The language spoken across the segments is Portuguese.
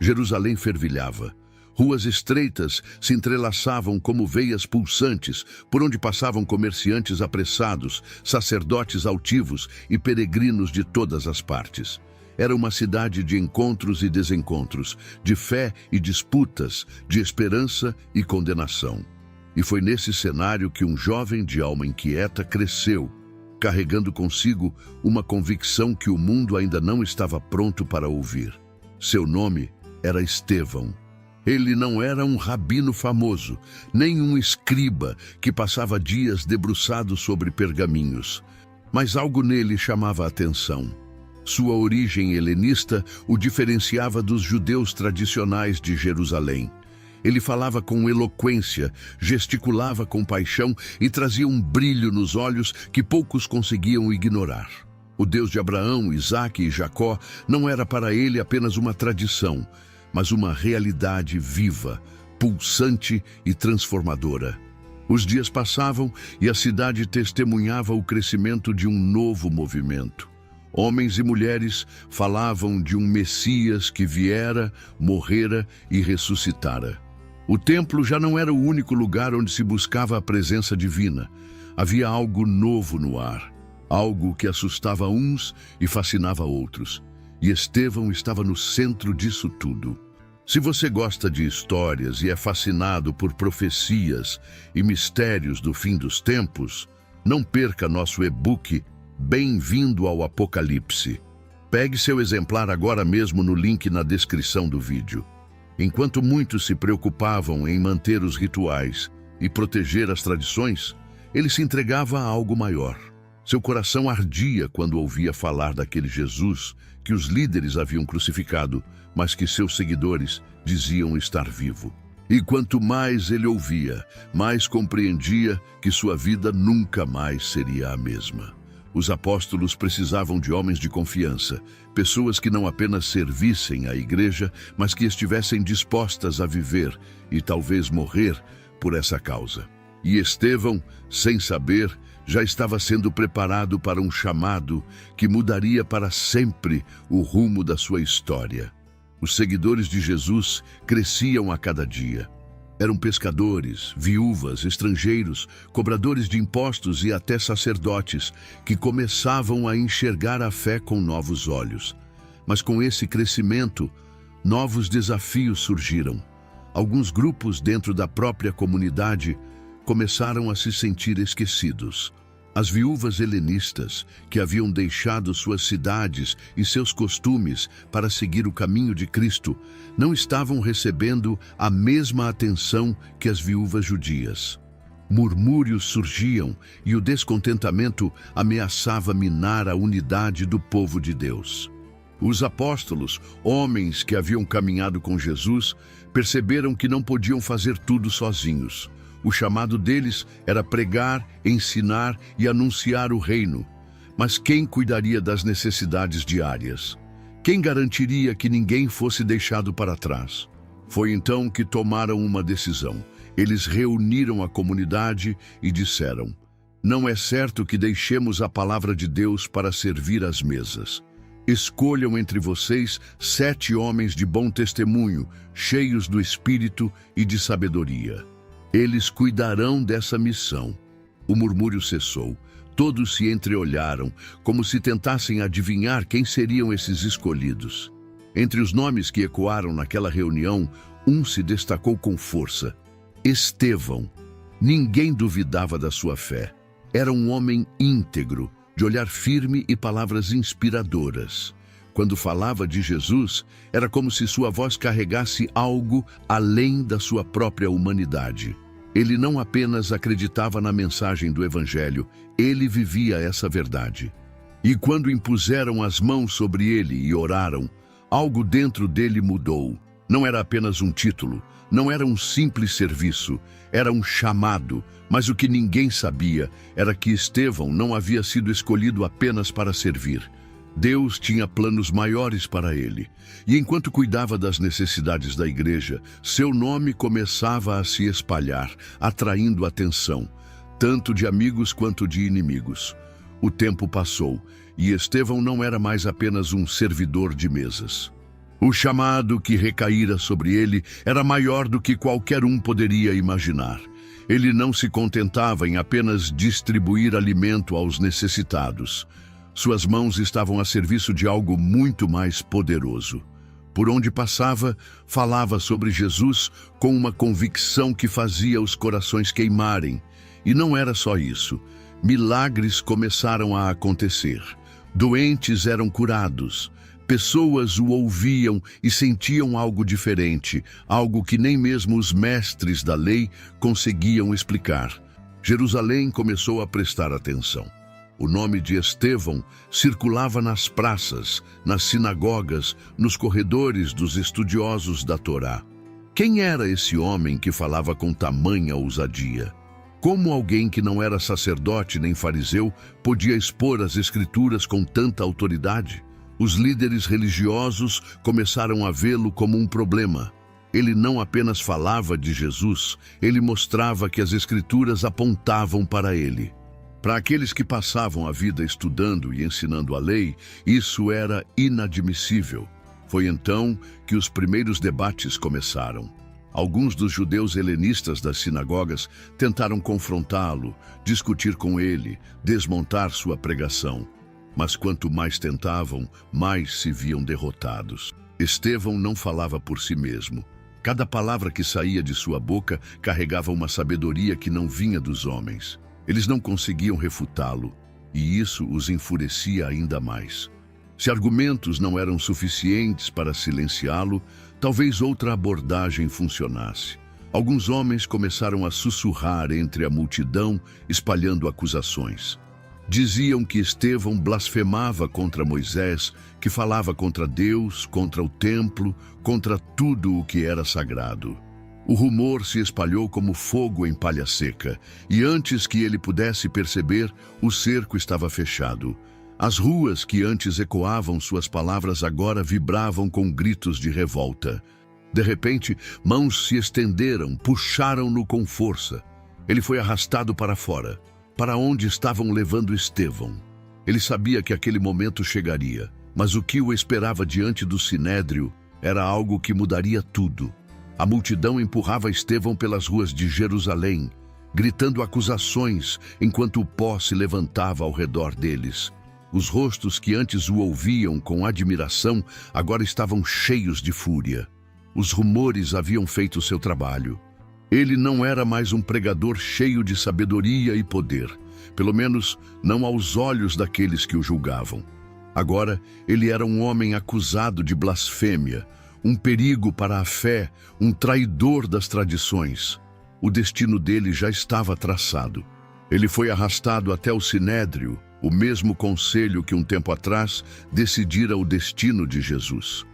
Jerusalém fervilhava. Ruas estreitas se entrelaçavam como veias pulsantes, por onde passavam comerciantes apressados, sacerdotes altivos e peregrinos de todas as partes. Era uma cidade de encontros e desencontros, de fé e disputas, de esperança e condenação. E foi nesse cenário que um jovem de alma inquieta cresceu, carregando consigo uma convicção que o mundo ainda não estava pronto para ouvir. Seu nome era Estevão. Ele não era um rabino famoso, nem um escriba que passava dias debruçado sobre pergaminhos, mas algo nele chamava a atenção. Sua origem helenista o diferenciava dos judeus tradicionais de Jerusalém. Ele falava com eloquência, gesticulava com paixão e trazia um brilho nos olhos que poucos conseguiam ignorar. O Deus de Abraão, Isaque e Jacó não era para ele apenas uma tradição, mas uma realidade viva, pulsante e transformadora. Os dias passavam e a cidade testemunhava o crescimento de um novo movimento. Homens e mulheres falavam de um Messias que viera, morrera e ressuscitara. O templo já não era o único lugar onde se buscava a presença divina. Havia algo novo no ar, algo que assustava uns e fascinava outros. E Estevão estava no centro disso tudo. Se você gosta de histórias e é fascinado por profecias e mistérios do fim dos tempos, não perca nosso e-book Bem-vindo ao Apocalipse. Pegue seu exemplar agora mesmo no link na descrição do vídeo. Enquanto muitos se preocupavam em manter os rituais e proteger as tradições, ele se entregava a algo maior. Seu coração ardia quando ouvia falar daquele Jesus que os líderes haviam crucificado, mas que seus seguidores diziam estar vivo. E quanto mais ele ouvia, mais compreendia que sua vida nunca mais seria a mesma. Os apóstolos precisavam de homens de confiança, pessoas que não apenas servissem à igreja, mas que estivessem dispostas a viver e talvez morrer por essa causa. E Estevão, sem saber, já estava sendo preparado para um chamado que mudaria para sempre o rumo da sua história. Os seguidores de Jesus cresciam a cada dia. Eram pescadores, viúvas, estrangeiros, cobradores de impostos e até sacerdotes que começavam a enxergar a fé com novos olhos. Mas com esse crescimento, novos desafios surgiram. Alguns grupos dentro da própria comunidade começaram a se sentir esquecidos. As viúvas helenistas, que haviam deixado suas cidades e seus costumes para seguir o caminho de Cristo, não estavam recebendo a mesma atenção que as viúvas judias. Murmúrios surgiam e o descontentamento ameaçava minar a unidade do povo de Deus. Os apóstolos, homens que haviam caminhado com Jesus, perceberam que não podiam fazer tudo sozinhos. O chamado deles era pregar, ensinar e anunciar o reino. Mas quem cuidaria das necessidades diárias? Quem garantiria que ninguém fosse deixado para trás? Foi então que tomaram uma decisão. Eles reuniram a comunidade e disseram: não é certo que deixemos a palavra de Deus para servir às mesas. Escolham entre vocês 7 homens de bom testemunho, cheios do Espírito e de sabedoria. Eles cuidarão dessa missão. O murmúrio cessou. Todos se entreolharam, como se tentassem adivinhar quem seriam esses escolhidos. Entre os nomes que ecoaram naquela reunião, um se destacou com força: Estevão. Ninguém duvidava da sua fé. Era um homem íntegro, de olhar firme e palavras inspiradoras. Quando falava de Jesus, era como se sua voz carregasse algo além da sua própria humanidade. Ele não apenas acreditava na mensagem do Evangelho, ele vivia essa verdade. E quando impuseram as mãos sobre ele e oraram, algo dentro dele mudou. Não era apenas um título, não era um simples serviço, era um chamado. Mas o que ninguém sabia era que Estevão não havia sido escolhido apenas para servir. Deus tinha planos maiores para ele. E enquanto cuidava das necessidades da igreja, seu nome começava a se espalhar, atraindo atenção, tanto de amigos quanto de inimigos. O tempo passou, e Estevão não era mais apenas um servidor de mesas. O chamado que recaíra sobre ele era maior do que qualquer um poderia imaginar. Ele não se contentava em apenas distribuir alimento aos necessitados. Suas mãos estavam a serviço de algo muito mais poderoso. Por onde passava, falava sobre Jesus com uma convicção que fazia os corações queimarem. E não era só isso. Milagres começaram a acontecer. Doentes eram curados. Pessoas o ouviam e sentiam algo diferente, algo que nem mesmo os mestres da lei conseguiam explicar. Jerusalém começou a prestar atenção. O nome de Estevão circulava nas praças, nas sinagogas, nos corredores dos estudiosos da Torá. Quem era esse homem que falava com tamanha ousadia? Como alguém que não era sacerdote nem fariseu podia expor as Escrituras com tanta autoridade? Os líderes religiosos começaram a vê-lo como um problema. Ele não apenas falava de Jesus, ele mostrava que as Escrituras apontavam para ele. Para aqueles que passavam a vida estudando e ensinando a lei, isso era inadmissível. Foi então que os primeiros debates começaram. Alguns dos judeus helenistas das sinagogas tentaram confrontá-lo, discutir com ele, desmontar sua pregação. Mas quanto mais tentavam, mais se viam derrotados. Estevão não falava por si mesmo. Cada palavra que saía de sua boca carregava uma sabedoria que não vinha dos homens. Eles não conseguiam refutá-lo, e isso os enfurecia ainda mais. Se argumentos não eram suficientes para silenciá-lo, talvez outra abordagem funcionasse. Alguns homens começaram a sussurrar entre a multidão, espalhando acusações. Diziam que Estevão blasfemava contra Moisés, que falava contra Deus, contra o templo, contra tudo o que era sagrado. O rumor se espalhou como fogo em palha seca, e antes que ele pudesse perceber, o cerco estava fechado. As ruas que antes ecoavam suas palavras agora vibravam com gritos de revolta. De repente, mãos se estenderam, puxaram-no com força. Ele foi arrastado para fora, para onde estavam levando Estevão. Ele sabia que aquele momento chegaria, mas o que o esperava diante do sinédrio era algo que mudaria tudo. A multidão empurrava Estevão pelas ruas de Jerusalém, gritando acusações enquanto o pó se levantava ao redor deles. Os rostos que antes o ouviam com admiração agora estavam cheios de fúria. Os rumores haviam feito seu trabalho. Ele não era mais um pregador cheio de sabedoria e poder, pelo menos não aos olhos daqueles que o julgavam. Agora, ele era um homem acusado de blasfêmia, um perigo para a fé, um traidor das tradições. O destino dele já estava traçado. Ele foi arrastado até o Sinédrio, o mesmo conselho que um tempo atrás decidira o destino de Jesus.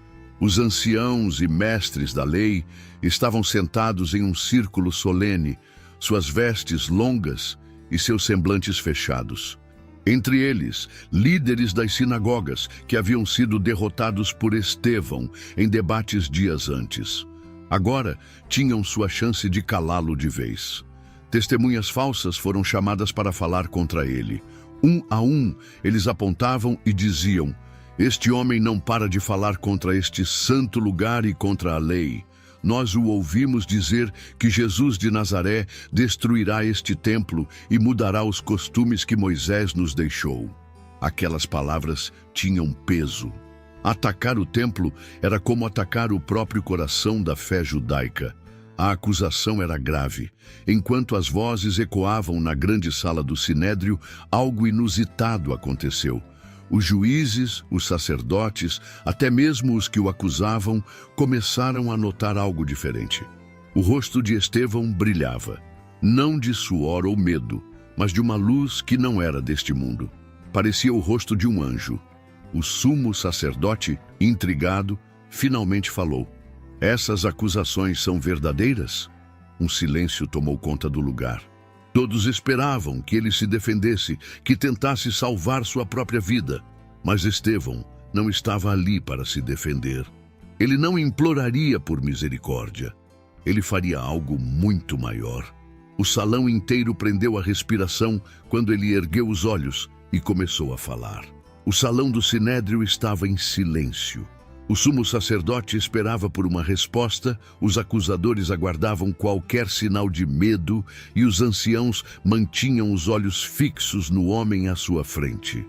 Os anciãos e mestres da lei estavam sentados em um círculo solene, suas vestes longas e seus semblantes fechados. Entre eles, líderes das sinagogas que haviam sido derrotados por Estevão em debates dias antes. Agora tinham sua chance de calá-lo de vez. Testemunhas falsas foram chamadas para falar contra ele. Um a um, eles apontavam e diziam: "Este homem não para de falar contra este santo lugar e contra a lei. Nós o ouvimos dizer que Jesus de Nazaré destruirá este templo e mudará os costumes que Moisés nos deixou." Aquelas palavras tinham peso. Atacar o templo era como atacar o próprio coração da fé judaica. A acusação era grave. Enquanto as vozes ecoavam na grande sala do Sinédrio, algo inusitado aconteceu. Os juízes, os sacerdotes, até mesmo os que o acusavam, começaram a notar algo diferente. O rosto de Estevão brilhava, não de suor ou medo, mas de uma luz que não era deste mundo. Parecia o rosto de um anjo. O sumo sacerdote, intrigado, finalmente falou: "Essas acusações são verdadeiras?" Um silêncio tomou conta do lugar. Todos esperavam que ele se defendesse, que tentasse salvar sua própria vida. Mas Estevão não estava ali para se defender. Ele não imploraria por misericórdia. Ele faria algo muito maior. O salão inteiro prendeu a respiração quando ele ergueu os olhos e começou a falar. O salão do Sinédrio estava em silêncio. O sumo sacerdote esperava por uma resposta, os acusadores aguardavam qualquer sinal de medo e os anciãos mantinham os olhos fixos no homem à sua frente.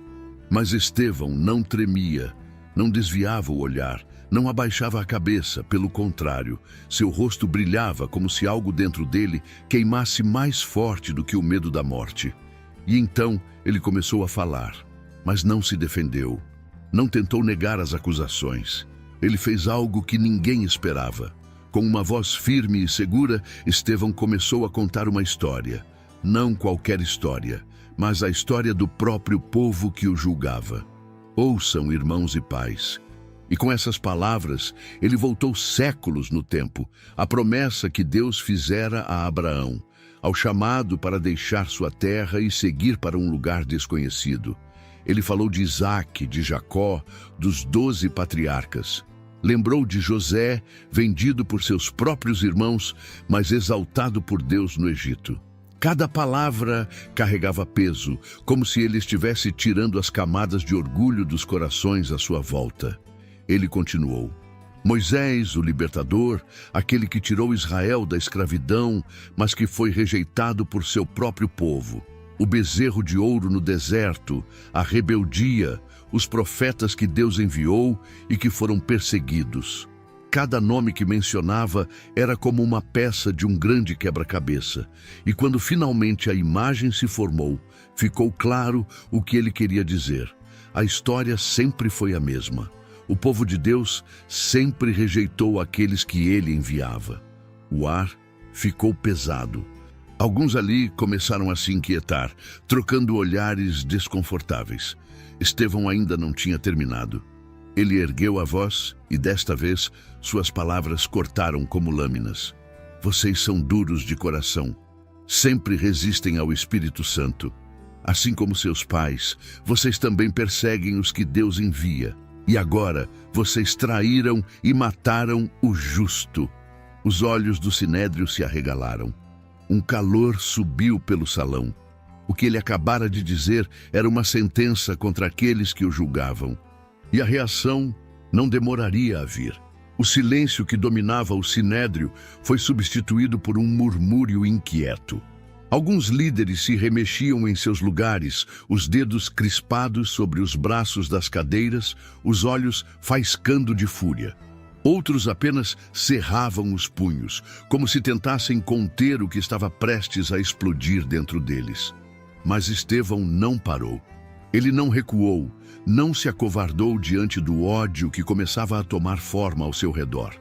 Mas Estevão não tremia, não desviava o olhar, não abaixava a cabeça, pelo contrário, seu rosto brilhava como se algo dentro dele queimasse mais forte do que o medo da morte. E então ele começou a falar, mas não se defendeu, não tentou negar as acusações. Ele fez algo que ninguém esperava. Com uma voz firme e segura, Estevão começou a contar uma história. Não qualquer história, mas a história do próprio povo que o julgava. Ouçam, irmãos e pais. E com essas palavras, ele voltou séculos no tempo, à promessa que Deus fizera a Abraão, ao chamado para deixar sua terra e seguir para um lugar desconhecido. Ele falou de Isaque, de Jacó, dos 12 patriarcas. Lembrou de José, vendido por seus próprios irmãos, mas exaltado por Deus no Egito. Cada palavra carregava peso, como se ele estivesse tirando as camadas de orgulho dos corações à sua volta. Ele continuou. Moisés, o libertador, aquele que tirou Israel da escravidão, mas que foi rejeitado por seu próprio povo. O bezerro de ouro no deserto, a rebeldia, os profetas que Deus enviou e que foram perseguidos. Cada nome que mencionava era como uma peça de um grande quebra-cabeça. E quando finalmente a imagem se formou, ficou claro o que ele queria dizer. A história sempre foi a mesma. O povo de Deus sempre rejeitou aqueles que ele enviava. O ar ficou pesado. Alguns ali começaram a se inquietar, trocando olhares desconfortáveis. Estevão ainda não tinha terminado. Ele ergueu a voz e, desta vez, suas palavras cortaram como lâminas. Vocês são duros de coração. Sempre resistem ao Espírito Santo. Assim como seus pais, vocês também perseguem os que Deus envia. E agora, vocês traíram e mataram o justo. Os olhos do sinédrio se arregalaram. Um calor subiu pelo salão. O que ele acabara de dizer era uma sentença contra aqueles que o julgavam. E a reação não demoraria a vir. O silêncio que dominava o sinédrio foi substituído por um murmúrio inquieto. Alguns líderes se remexiam em seus lugares, os dedos crispados sobre os braços das cadeiras, os olhos faiscando de fúria. Outros apenas cerravam os punhos, como se tentassem conter o que estava prestes a explodir dentro deles. Mas Estevão não parou. Ele não recuou, não se acovardou diante do ódio que começava a tomar forma ao seu redor.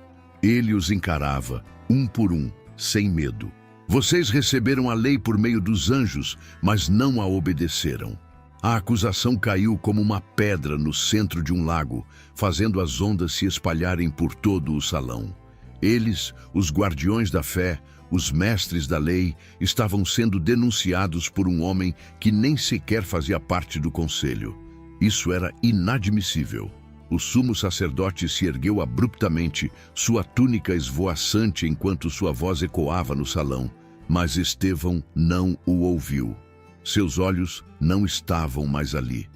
Ele os encarava, um por um, sem medo. Vocês receberam a lei por meio dos anjos, mas não a obedeceram. A acusação caiu como uma pedra no centro de um lago, fazendo as ondas se espalharem por todo o salão. Eles, os guardiões da fé, os mestres da lei, estavam sendo denunciados por um homem que nem sequer fazia parte do conselho. Isso era inadmissível. O sumo sacerdote se ergueu abruptamente, sua túnica esvoaçante enquanto sua voz ecoava no salão, mas Estevão não o ouviu. Seus olhos não estavam mais ali.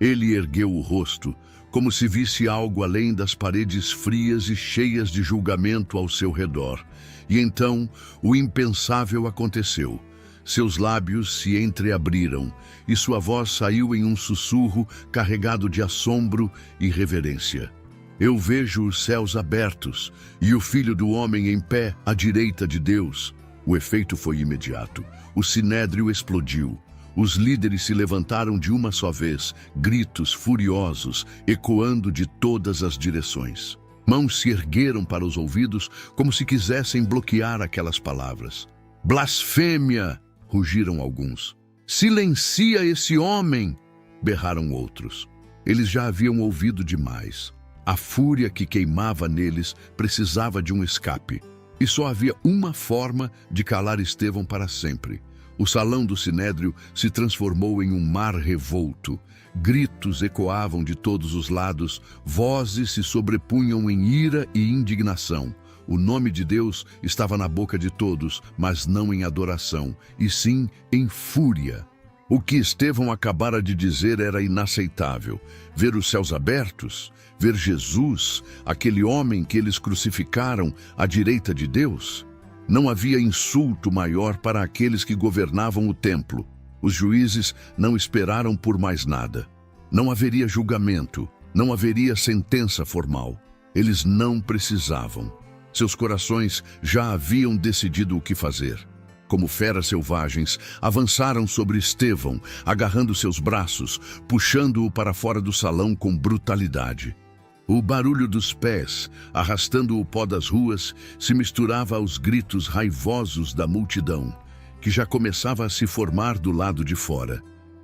Ele ergueu o rosto, como se visse algo além das paredes frias e cheias de julgamento ao seu redor. E então, o impensável aconteceu. Seus lábios se entreabriram e sua voz saiu em um sussurro carregado de assombro e reverência. Eu vejo os céus abertos e o Filho do Homem em pé à direita de Deus. O efeito foi imediato. O sinédrio explodiu. Os líderes se levantaram de uma só vez, gritos furiosos, ecoando de todas as direções. Mãos se ergueram para os ouvidos como se quisessem bloquear aquelas palavras. Blasfêmia! Rugiram alguns. Silencia esse homem! Berraram outros. Eles já haviam ouvido demais. A fúria que queimava neles precisava de um escape. E só havia uma forma de calar Estevão para sempre. O salão do sinédrio se transformou em um mar revolto. Gritos ecoavam de todos os lados, vozes se sobrepunham em ira e indignação. O nome de Deus estava na boca de todos, mas não em adoração, e sim em fúria. O que Estevão acabara de dizer era inaceitável. Ver os céus abertos, ver Jesus, aquele homem que eles crucificaram à direita de Deus. Não havia insulto maior para aqueles que governavam o templo. Os juízes não esperaram por mais nada. Não haveria julgamento, não haveria sentença formal. Eles não precisavam. Seus corações já haviam decidido o que fazer. Como feras selvagens, avançaram sobre Estevão, agarrando seus braços, puxando-o para fora do salão com brutalidade. O barulho dos pés, arrastando o pó das ruas, se misturava aos gritos raivosos da multidão, que já começava a se formar do lado de fora.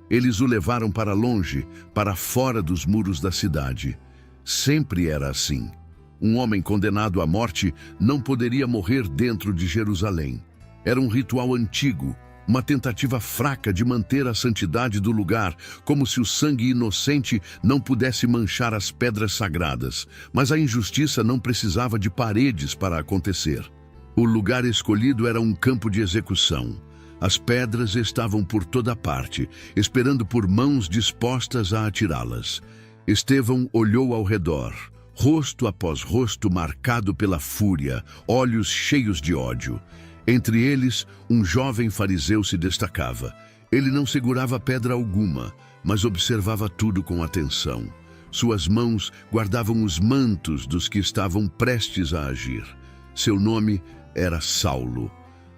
Eles o levaram para longe, para fora dos muros da cidade. Sempre era assim. Um homem condenado à morte não poderia morrer dentro de Jerusalém. Era um ritual antigo, uma tentativa fraca de manter a santidade do lugar, como se o sangue inocente não pudesse manchar as pedras sagradas. Mas a injustiça não precisava de paredes para acontecer. O lugar escolhido era um campo de execução. As pedras estavam por toda parte, esperando por mãos dispostas a atirá-las. Estevão olhou ao redor, rosto após rosto marcado pela fúria, olhos cheios de ódio. Entre eles, um jovem fariseu se destacava. Ele não segurava pedra alguma, mas observava tudo com atenção. Suas mãos guardavam os mantos dos que estavam prestes a agir. Seu nome era Saulo.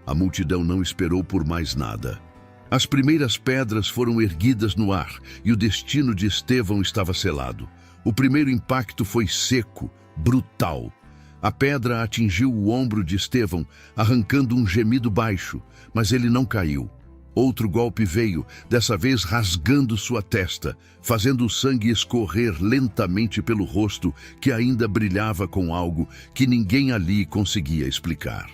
A multidão não esperou por mais nada. As primeiras pedras foram erguidas no ar e o destino de Estevão estava selado. O primeiro impacto foi seco, brutal. A pedra atingiu o ombro de Estevão, arrancando um gemido baixo, mas ele não caiu. Outro golpe veio, dessa vez rasgando sua testa, fazendo o sangue escorrer lentamente pelo rosto, que ainda brilhava com algo que ninguém ali conseguia explicar.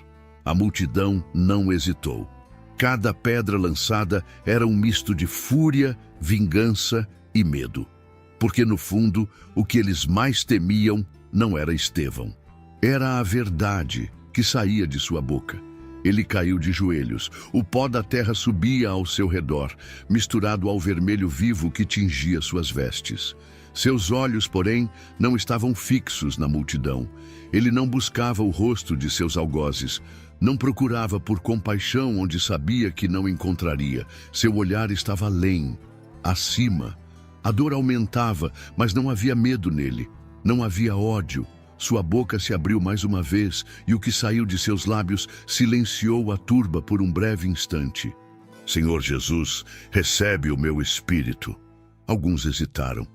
A multidão não hesitou. Cada pedra lançada era um misto de fúria, vingança e medo. Porque, no fundo, o que eles mais temiam não era Estevão. Era a verdade que saía de sua boca. Ele caiu de joelhos. O pó da terra subia ao seu redor, misturado ao vermelho vivo que tingia suas vestes. Seus olhos, porém, não estavam fixos na multidão. Ele não buscava o rosto de seus algozes. Não procurava por compaixão onde sabia que não encontraria. Seu olhar estava além, acima. A dor aumentava, mas não havia medo nele. Não havia ódio. Sua boca se abriu mais uma vez e o que saiu de seus lábios silenciou a turba por um breve instante. Senhor Jesus, recebe o meu espírito. Alguns hesitaram.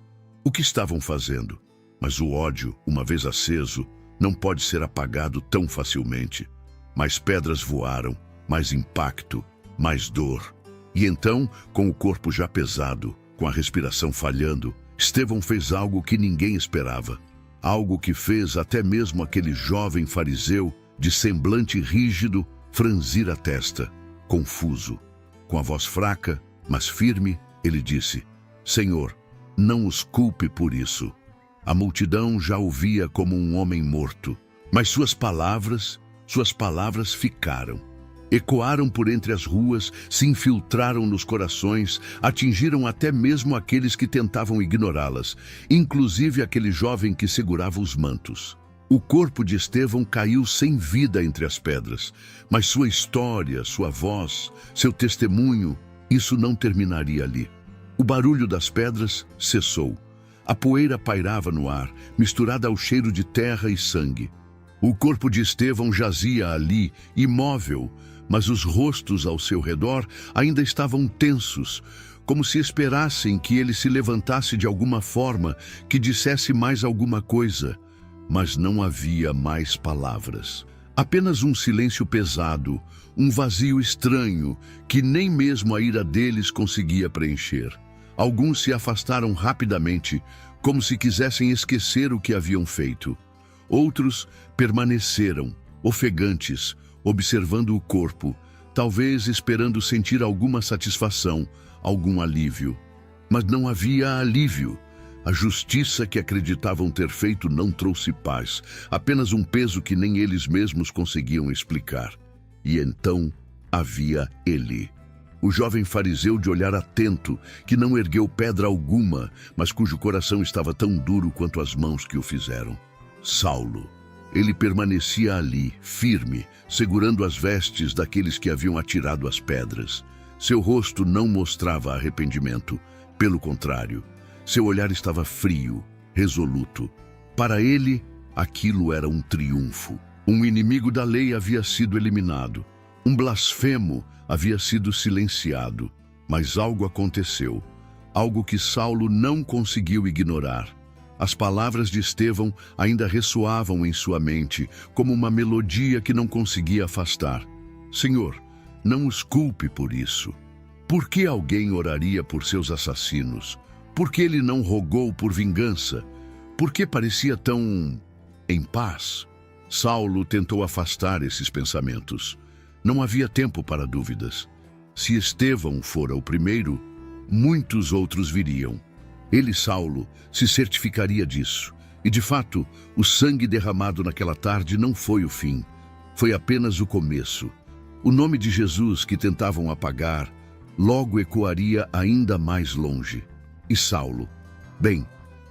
O que estavam fazendo? Mas o ódio, uma vez aceso, não pode ser apagado tão facilmente. Mais pedras voaram, mais impacto, mais dor. E então, com o corpo já pesado, com a respiração falhando, Estevão fez algo que ninguém esperava. Algo que fez até mesmo aquele jovem fariseu, de semblante rígido, franzir a testa, confuso. Com a voz fraca, mas firme, ele disse: Senhor, não os culpe por isso. A multidão já o via como um homem morto, mas suas palavras ficaram. Ecoaram por entre as ruas, se infiltraram nos corações, atingiram até mesmo aqueles que tentavam ignorá-las, inclusive aquele jovem que segurava os mantos. O corpo de Estevão caiu sem vida entre as pedras, mas sua história, sua voz, seu testemunho, isso não terminaria ali. O barulho das pedras cessou. A poeira pairava no ar, misturada ao cheiro de terra e sangue. O corpo de Estevão jazia ali, imóvel, mas os rostos ao seu redor ainda estavam tensos, como se esperassem que ele se levantasse de alguma forma, que dissesse mais alguma coisa. Mas não havia mais palavras. Apenas um silêncio pesado, um vazio estranho, que nem mesmo a ira deles conseguia preencher. Alguns se afastaram rapidamente, como se quisessem esquecer o que haviam feito. Outros permaneceram, ofegantes, observando o corpo, talvez esperando sentir alguma satisfação, algum alívio. Mas não havia alívio. A justiça que acreditavam ter feito não trouxe paz, apenas um peso que nem eles mesmos conseguiam explicar. E então havia ele. O jovem fariseu de olhar atento, que não ergueu pedra alguma, mas cujo coração estava tão duro quanto as mãos que o fizeram. Saulo. Ele permanecia ali, firme, segurando as vestes daqueles que haviam atirado as pedras. Seu rosto não mostrava arrependimento. Pelo contrário, seu olhar estava frio, resoluto. Para ele, aquilo era um triunfo. Um inimigo da lei havia sido eliminado. Um blasfemo havia sido silenciado. Mas algo aconteceu. Algo que Saulo não conseguiu ignorar. As palavras de Estevão ainda ressoavam em sua mente, como uma melodia que não conseguia afastar. Senhor, não os culpe por isso. Por que alguém oraria por seus assassinos? Por que ele não rogou por vingança? Por que parecia tão em paz? Saulo tentou afastar esses pensamentos. Não havia tempo para dúvidas. Se Estevão fora o primeiro, muitos outros viriam. Ele, Saulo, se certificaria disso. E, de fato, o sangue derramado naquela tarde não foi o fim. Foi apenas o começo. O nome de Jesus que tentavam apagar logo ecoaria ainda mais longe. E Saulo, bem,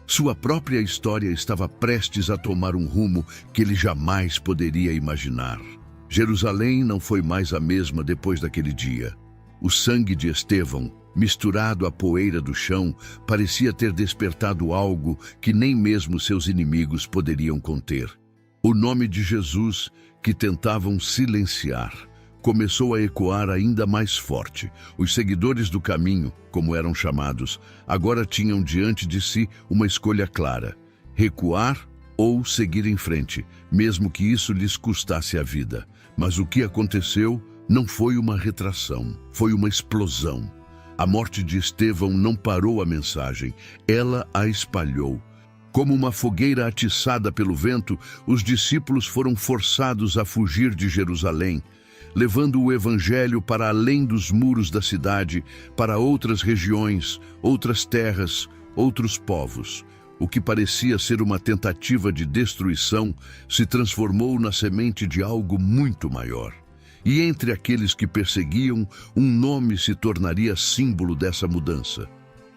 sua própria história estava prestes a tomar um rumo que ele jamais poderia imaginar. Jerusalém não foi mais a mesma depois daquele dia. O sangue de Estevão, misturado à poeira do chão, parecia ter despertado algo que nem mesmo seus inimigos poderiam conter. O nome de Jesus, que tentavam silenciar, começou a ecoar ainda mais forte. Os seguidores do caminho, como eram chamados, agora tinham diante de si uma escolha clara: recuar ou seguir em frente, mesmo que isso lhes custasse a vida. Mas o que aconteceu não foi uma retração, foi uma explosão. A morte de Estevão não parou a mensagem, ela a espalhou. Como uma fogueira atiçada pelo vento, os discípulos foram forçados a fugir de Jerusalém, levando o evangelho para além dos muros da cidade, para outras regiões, outras terras, outros povos. O que parecia ser uma tentativa de destruição se transformou na semente de algo muito maior. E entre aqueles que perseguiam, um nome se tornaria símbolo dessa mudança.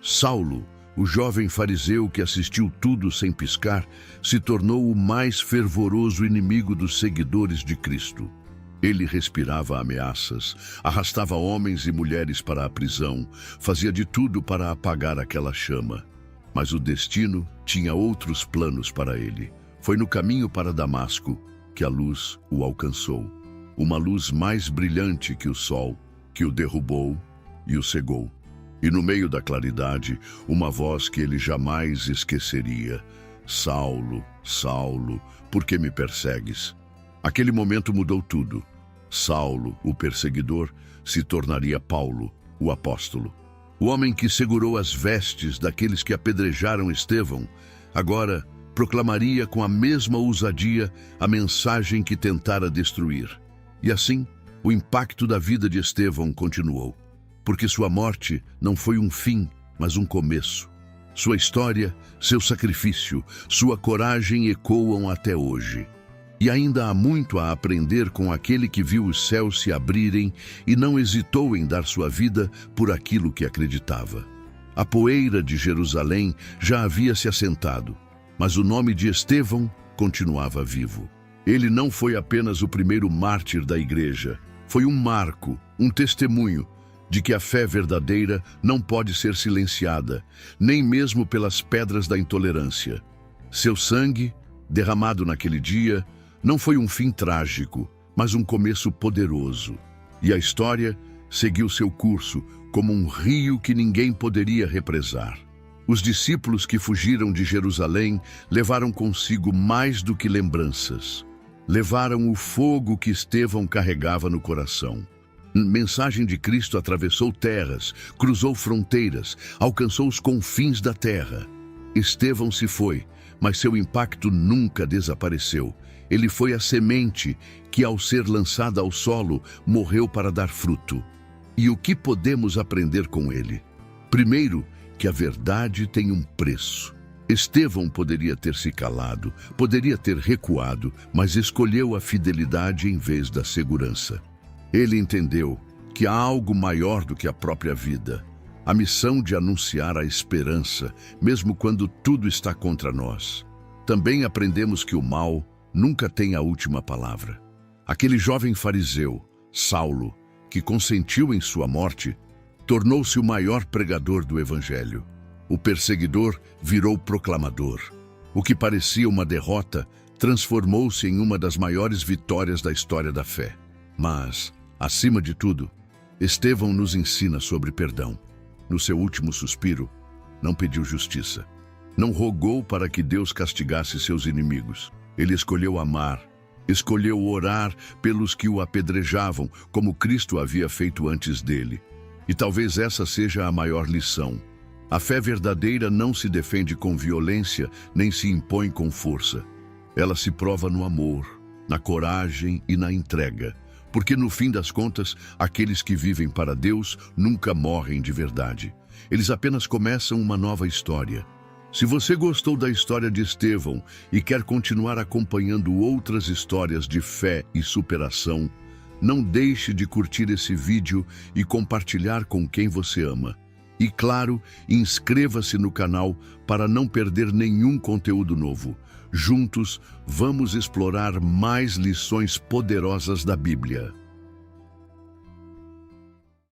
Saulo, o jovem fariseu que assistiu tudo sem piscar, se tornou o mais fervoroso inimigo dos seguidores de Cristo. Ele respirava ameaças, arrastava homens e mulheres para a prisão, fazia de tudo para apagar aquela chama. Mas o destino tinha outros planos para ele. Foi no caminho para Damasco que a luz o alcançou. Uma luz mais brilhante que o sol, que o derrubou e o cegou. E no meio da claridade, uma voz que ele jamais esqueceria: Saulo, Saulo, por que me persegues? Aquele momento mudou tudo. Saulo, o perseguidor, se tornaria Paulo, o apóstolo. O homem que segurou as vestes daqueles que apedrejaram Estevão, agora proclamaria com a mesma ousadia a mensagem que tentara destruir. E assim, o impacto da vida de Estevão continuou, porque sua morte não foi um fim, mas um começo. Sua história, seu sacrifício, sua coragem ecoam até hoje. E ainda há muito a aprender com aquele que viu os céus se abrirem e não hesitou em dar sua vida por aquilo que acreditava. A poeira de Jerusalém já havia se assentado, mas o nome de Estevão continuava vivo. Ele não foi apenas o primeiro mártir da igreja, foi um marco, um testemunho de que a fé verdadeira não pode ser silenciada, nem mesmo pelas pedras da intolerância. Seu sangue, derramado naquele dia, não foi um fim trágico, mas um começo poderoso. E a história seguiu seu curso como um rio que ninguém poderia represar. Os discípulos que fugiram de Jerusalém levaram consigo mais do que lembranças. Levaram o fogo que Estevão carregava no coração. A mensagem de Cristo atravessou terras, cruzou fronteiras, alcançou os confins da terra. Estevão se foi, mas seu impacto nunca desapareceu. Ele foi a semente que, ao ser lançada ao solo, morreu para dar fruto. E o que podemos aprender com ele? Primeiro, que a verdade tem um preço. Estevão poderia ter se calado, poderia ter recuado, mas escolheu a fidelidade em vez da segurança. Ele entendeu que há algo maior do que a própria vida. A missão de anunciar a esperança, mesmo quando tudo está contra nós. Também aprendemos que o mal nunca tem a última palavra. Aquele jovem fariseu, Saulo, que consentiu em sua morte, tornou-se o maior pregador do Evangelho. O perseguidor virou proclamador. O que parecia uma derrota transformou-se em uma das maiores vitórias da história da fé. Mas, acima de tudo, Estevão nos ensina sobre perdão. No seu último suspiro, não pediu justiça. Não rogou para que Deus castigasse seus inimigos. Ele escolheu amar, escolheu orar pelos que o apedrejavam, como Cristo havia feito antes dele. E talvez essa seja a maior lição. A fé verdadeira não se defende com violência, nem se impõe com força. Ela se prova no amor, na coragem e na entrega. Porque no fim das contas, aqueles que vivem para Deus nunca morrem de verdade. Eles apenas começam uma nova história. Se você gostou da história de Estevão e quer continuar acompanhando outras histórias de fé e superação, não deixe de curtir esse vídeo e compartilhar com quem você ama. E claro, inscreva-se no canal para não perder nenhum conteúdo novo. Juntos, vamos explorar mais lições poderosas da Bíblia.